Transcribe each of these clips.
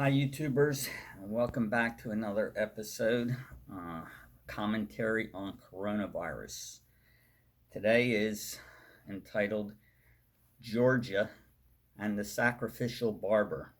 Hi, YouTubers, and welcome back to another episode, commentary on coronavirus. Today is entitled Georgia and the Sacrificial Barber.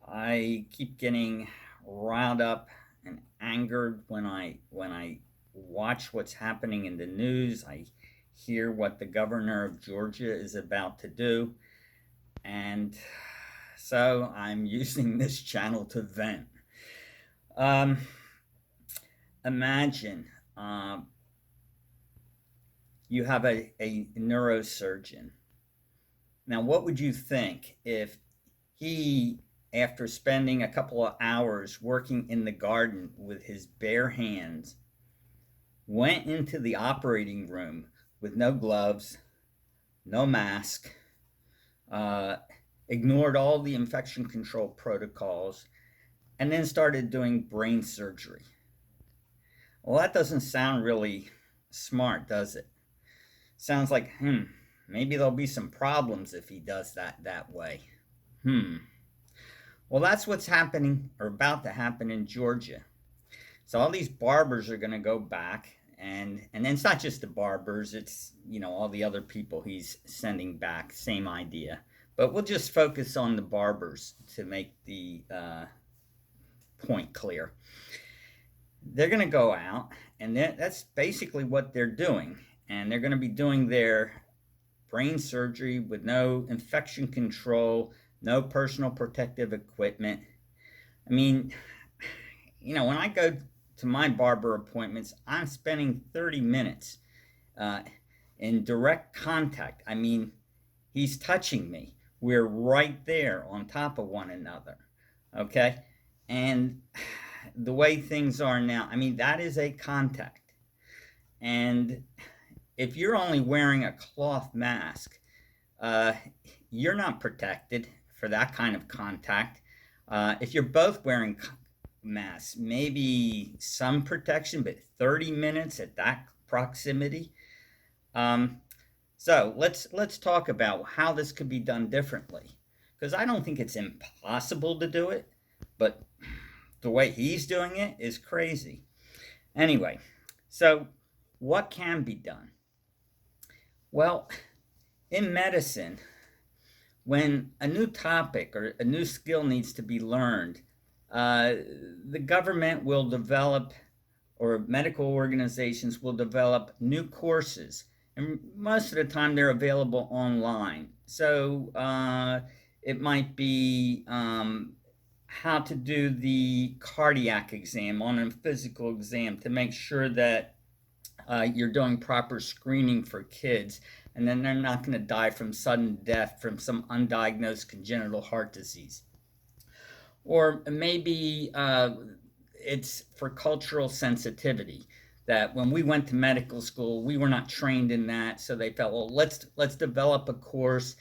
I keep getting riled up and angered when I watch what's happening in the news. I hear what the governor of Georgia is about to do, and so I'm using this channel to vent. Um, Imagine you have a neurosurgeon. Now, what would you think if he, after spending a couple of hours working in the garden with his bare hands, went into the operating room with no gloves, no mask, uh, ignored all the infection control protocols, and then started doing brain surgery? Well, that doesn't sound really smart, does it? Sounds like, maybe there'll be some problems if he does that way. Hmm. Well, that's what's happening or about to happen in Georgia. So all these barbers are going to go back, and then it's not just the barbers, it's all the other people he's sending back, same idea. But we'll just focus on the barbers to make the point clear. They're going to go out, and that's basically what they're doing. And they're going to be doing their brain surgery with no infection control, no personal protective equipment. I mean, when I go to my barber appointments, I'm spending 30 minutes uh, in direct contact. I mean, he's touching me. We're right there on top of one another. Okay? And the way things are now, I mean, that is a contact. And if you're only wearing a cloth mask, uh, you're not protected for that kind of contact. If you're both wearing masks, maybe some protection, but 30 minutes at that proximity. Um, so let's talk about how this could be done differently, because I don't think it's impossible to do it, but the way he's doing it is crazy. Anyway, so what can be done? Well, in medicine, when a new topic or a new skill needs to be learned, uh, the government will develop, or medical organizations will develop new courses. And most of the time, they're available online. So it might be how to do the cardiac exam on a physical exam to make sure that you're doing proper screening for kids, and then they're not going to die from sudden death from some undiagnosed congenital heart disease. Or maybe it's for cultural sensitivity, that when we went to medical school, we were not trained in that, so they felt, well, let's develop a course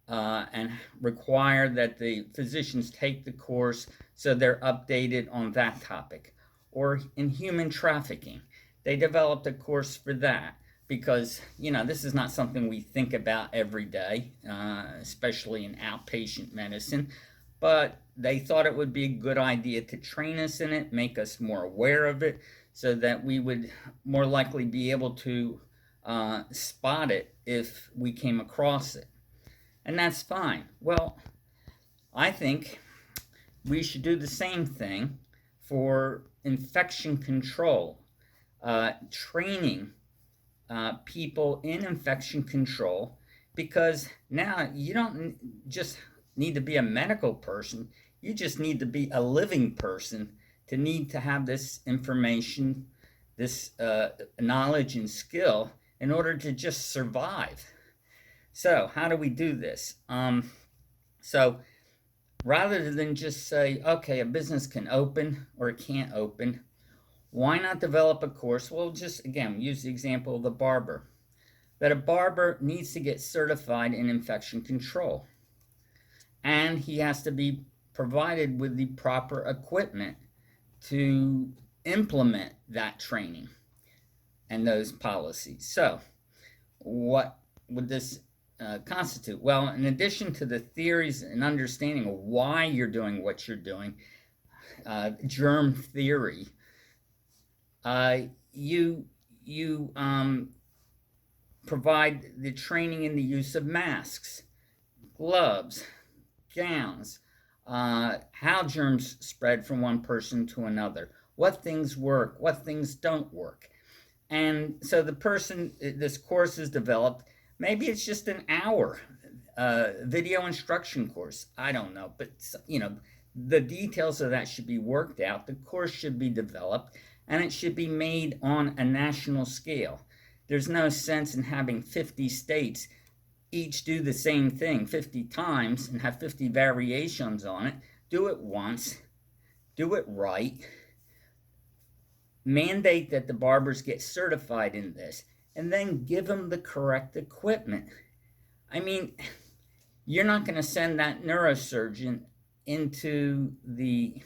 and require that the physicians take the course so they're updated on that topic. Or in human trafficking, they developed a course for that because this is not something we think about every day, especially in outpatient medicine. But they thought it would be a good idea to train us in it, make us more aware of it, so that we would more likely be able to spot it if we came across it. And that's fine. Well, I think we should do the same thing for infection control, training people in infection control, because now you don't just need to be a medical person, you just need to be a living person to need to have this information, this knowledge and skill in order to just survive. So, how do we do this? So, rather than just say, okay, a business can open or it can't open, why not develop a course? Well, just again, use the example of the barber. That a barber needs to get certified in infection control. And he has to be provided with the proper equipment to implement that training and those policies. So, what would this constitute? Well, in addition to the theories and understanding of why you're doing what you're doing, germ theory, you provide the training in the use of masks, gloves, gowns, how germs spread from one person to another, what things work, what things don't work. And so the person, this course is developed, maybe it's just an hour video instruction course. I don't know, but the details of that should be worked out. The course should be developed, and it should be made on a national scale. There's no sense in having 50 states each do the same thing 50 times and have 50 variations on it. Do it once, do it right, mandate that the barbers get certified in this, and then give them the correct equipment. I mean, you're not going to send that neurosurgeon into the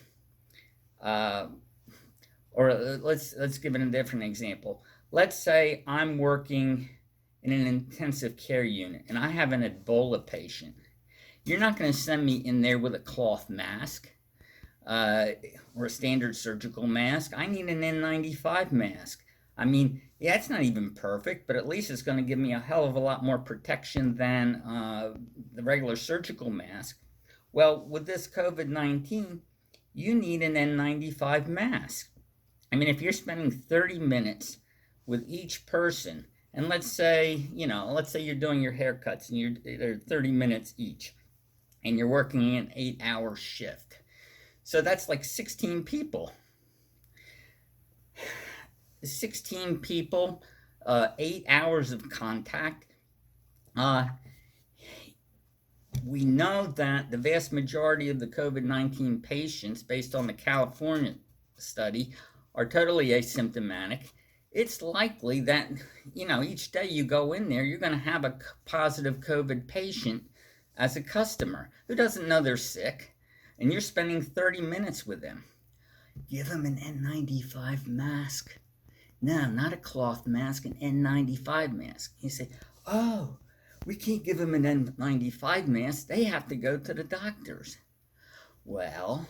or let's give it a different example. Let's say I'm working in an intensive care unit and I have an Ebola patient. You're not going to send me in there with a cloth mask or a standard surgical mask. I need an N95 mask. I mean, yeah, it's not even perfect, but at least it's going to give me a hell of a lot more protection than the regular surgical mask. Well, with this COVID-19, you need an N95 mask. I mean, if you're spending 30 minutes with each person, and let's say you're doing your haircuts and they're 30 minutes each, and you're working an 8-hour shift. So that's like 16 people. 16 people, 8 hours of contact. We know that the vast majority of the COVID-19 patients, based on the California study, are totally asymptomatic. It's likely that, each day you go in there, you're going to have a positive COVID patient as a customer who doesn't know they're sick, and you're spending 30 minutes with them. Give them an N95 mask. No, not a cloth mask, an N95 mask. You say, oh, we can't give them an N95 mask. They have to go to the doctors. Well,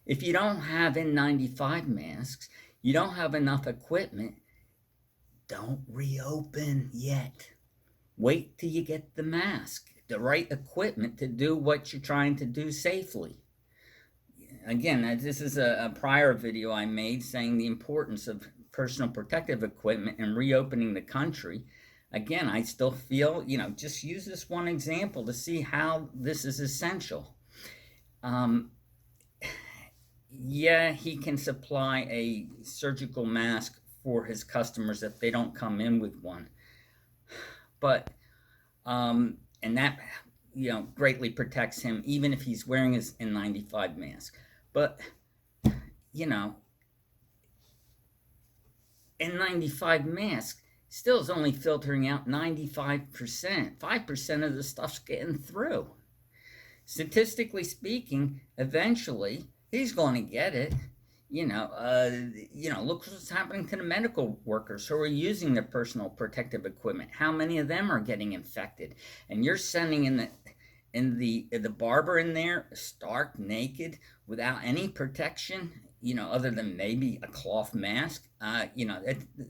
if you don't have N95 masks, you don't have enough equipment, don't reopen yet. Wait till you get the mask, the right equipment to do what you're trying to do safely. Again, this is a prior video I made saying the importance of personal protective equipment and reopening the country. Again, I still feel, just use this one example to see how this is essential. Yeah, he can supply a surgical mask for his customers if they don't come in with one. But, and that, greatly protects him even if he's wearing his N95 mask. But, N95 mask still is only filtering out 95%. 5% of the stuff's getting through. Statistically speaking, eventually, he's going to get it. Look what's happening to the medical workers who are using their personal protective equipment. How many of them are getting infected? And you're sending in the barber in there stark naked without any protection, other than maybe a cloth mask.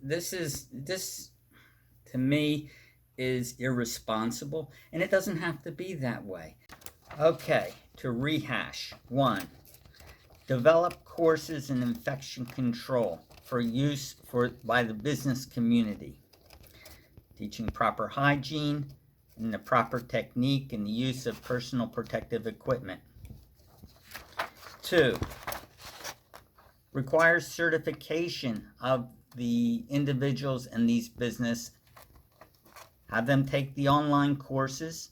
This to me is irresponsible, and it doesn't have to be that way. Okay, to rehash. 1. Develop courses in infection control for use by the business community, teaching proper hygiene and the proper technique and the use of personal protective equipment. 2. Requires certification of the individuals in these business. Have them take the online courses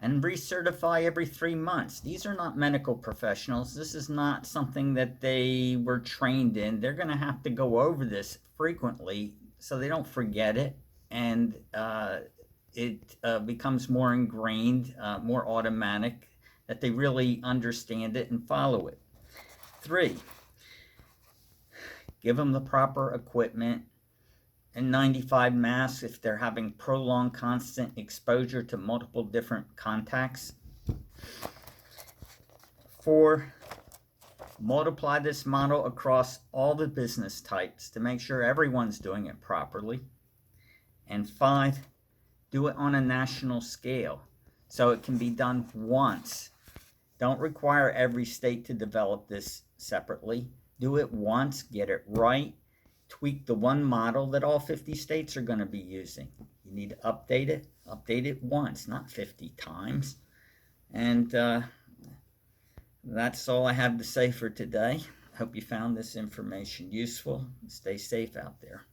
and recertify every 3 months. These are not medical professionals. This is not something that they were trained in. They're going to have to go over this frequently so they don't forget it, and it becomes more ingrained, more automatic, that they really understand it and follow it. 3, give them the proper equipment N95 masks if they're having prolonged constant exposure to multiple different contacts. 4, multiply this model across all the business types to make sure everyone's doing it properly. And 5, do it on a national scale so it can be done once. Don't require every state to develop this separately. Do it once, get it right, tweak the one model that all 50 states are going to be using. You need to update it once, not 50 times. And that's all I have to say for today. Hope you found this information useful. Stay safe out there.